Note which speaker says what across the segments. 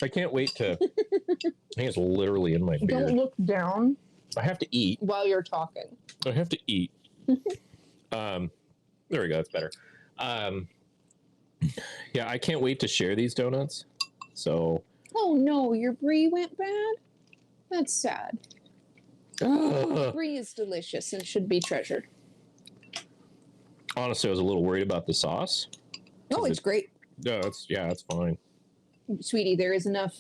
Speaker 1: I can't wait to. I think it's literally in my beard.
Speaker 2: Don't look down.
Speaker 1: I have to eat
Speaker 2: while you're talking.
Speaker 1: I have to eat. There we go. That's better. Yeah, I can't wait to share these donuts. So.
Speaker 2: Oh no, your brie went bad. That's sad. Brie is delicious and should be treasured.
Speaker 1: Honestly, I was a little worried about the sauce.
Speaker 2: Oh, it's great.
Speaker 1: No, it's fine.
Speaker 2: Sweetie, there is enough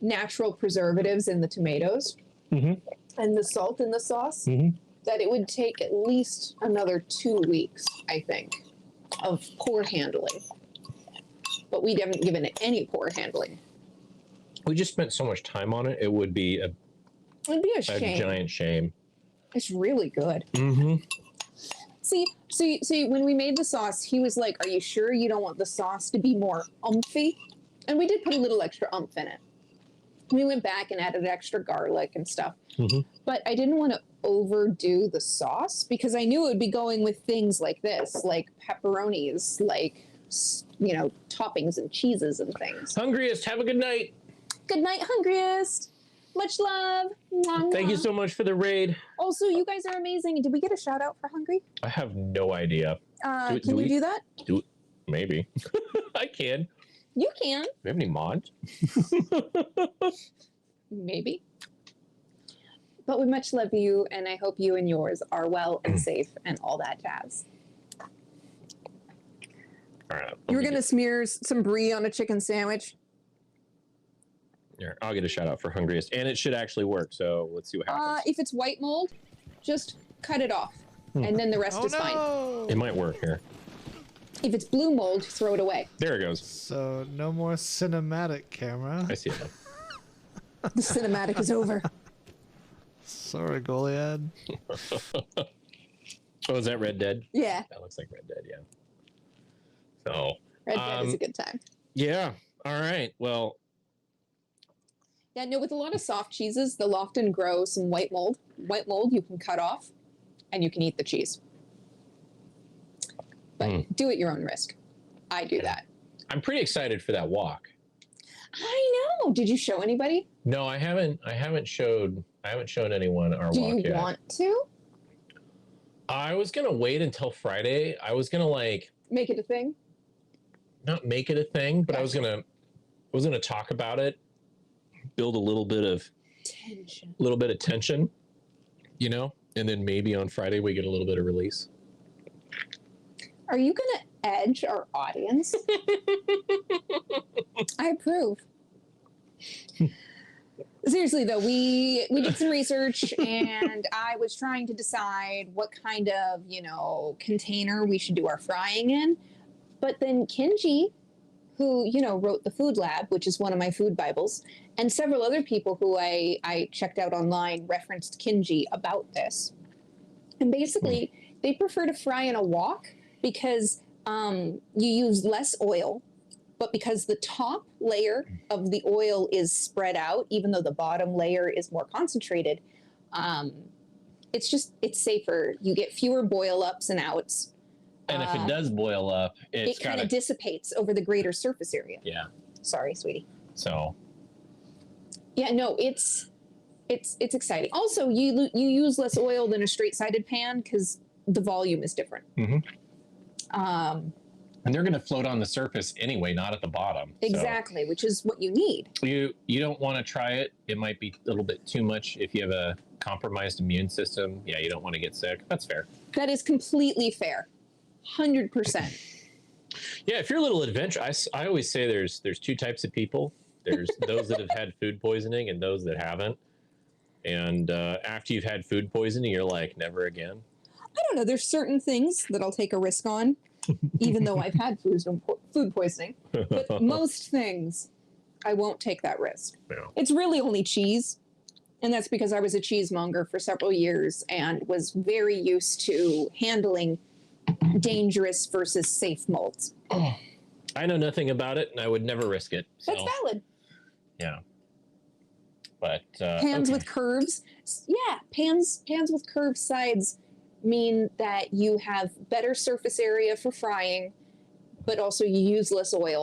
Speaker 2: natural preservatives in the tomatoes and the salt in the sauce that it would take at least another 2 weeks, I think, of poor handling. But we haven't given it any poor handling.
Speaker 1: We just spent so much time on it. It would be a
Speaker 2: shame.
Speaker 1: Giant shame.
Speaker 2: It's really good. See, when we made the sauce, he was like, "Are you sure you don't want the sauce to be more umphy?" And we did put a little extra umph in it. We went back and added extra garlic and stuff. But I didn't want to overdo the sauce because I knew it would be going with things like this, like pepperonis, like, you know, toppings and cheeses and things.
Speaker 1: Hungriest, have a good night.
Speaker 2: Good night, Hungriest. Much love. Mwah,
Speaker 1: Thank you
Speaker 2: mwah.
Speaker 1: so much for the raid.
Speaker 2: Also, you guys are amazing. Did we get a shout out for Hungry?
Speaker 1: I have no idea.
Speaker 2: Can you do that?
Speaker 1: Maybe. I can.
Speaker 2: You can.
Speaker 1: Do we have any mods?
Speaker 2: Maybe. But we much love you, and I hope you and yours are well and safe and all that jazz.
Speaker 1: All right.
Speaker 2: You were going to smear some brie on a chicken sandwich?
Speaker 1: Here, I'll get a shout out for Hungriest, and it should actually work. So let's see what happens.
Speaker 2: If it's white mold, just cut it off, and then the rest is fine.
Speaker 1: It might work here.
Speaker 2: If it's blue mold, throw it away.
Speaker 1: There it goes.
Speaker 3: So no more cinematic camera.
Speaker 1: I see it.
Speaker 2: The cinematic is over.
Speaker 3: Sorry, Goliad.
Speaker 1: Oh, is that Red Dead?
Speaker 2: Yeah.
Speaker 1: That looks like Red Dead, yeah. So.
Speaker 2: Red Dead is a good time.
Speaker 1: Yeah. All right. Well.
Speaker 2: Yeah, no, with a lot of soft cheeses, they'll often grow some white mold. White mold you can cut off, and you can eat the cheese. But do at your own risk. I do that.
Speaker 1: I'm pretty excited for that walk.
Speaker 2: I know. Did you show anybody?
Speaker 1: No, I haven't shown anyone our walk yet.
Speaker 2: Do you want to?
Speaker 1: I was gonna wait until Friday. I was gonna
Speaker 2: make it a thing.
Speaker 1: Not make it a thing, but I was gonna talk about it, build a little bit of tension, you know, and then maybe on Friday we get a little bit of release.
Speaker 2: Are you going to edge our audience? I approve. Seriously, though, we did some research, and I was trying to decide what kind of, container we should do our frying in. But then Kenji, who, wrote the Food Lab, which is one of my food Bibles, and several other people who I checked out online referenced Kenji about this. And basically, they prefer to fry in a wok because you use less oil, but because the top layer of the oil is spread out, even though the bottom layer is more concentrated, it's safer. You get fewer boil ups and outs.
Speaker 1: And if it does boil up,
Speaker 2: it kind of dissipates over the greater surface area.
Speaker 1: Yeah.
Speaker 2: Sorry, sweetie.
Speaker 1: So.
Speaker 2: Yeah, no, it's exciting. Also, you use less oil than a straight-sided pan because the volume is different.
Speaker 1: And they're going to float on the surface anyway, not at the bottom.
Speaker 2: Exactly, which is what you need.
Speaker 1: You don't want to try it. It might be a little bit too much if you have a compromised immune system. Yeah, you don't want to get sick. That's fair.
Speaker 2: That is completely fair. 100%.
Speaker 1: Yeah, if you're a little adventurous, I always say there's two types of people. There's those that have had food poisoning and those that haven't. And after you've had food poisoning, you're like, never again.
Speaker 2: I don't know. There's certain things that I'll take a risk on, even though I've had food poisoning. But most things, I won't take that risk.
Speaker 1: Yeah.
Speaker 2: It's really only cheese. And that's because I was a cheesemonger for several years and was very used to handling dangerous versus safe molds.
Speaker 1: Oh, I know nothing about it, and I would never risk it. So.
Speaker 2: That's valid.
Speaker 1: Yeah. But
Speaker 2: pans with curves. Yeah, pans with curved sides mean that you have better surface area for frying, but also you use less oil.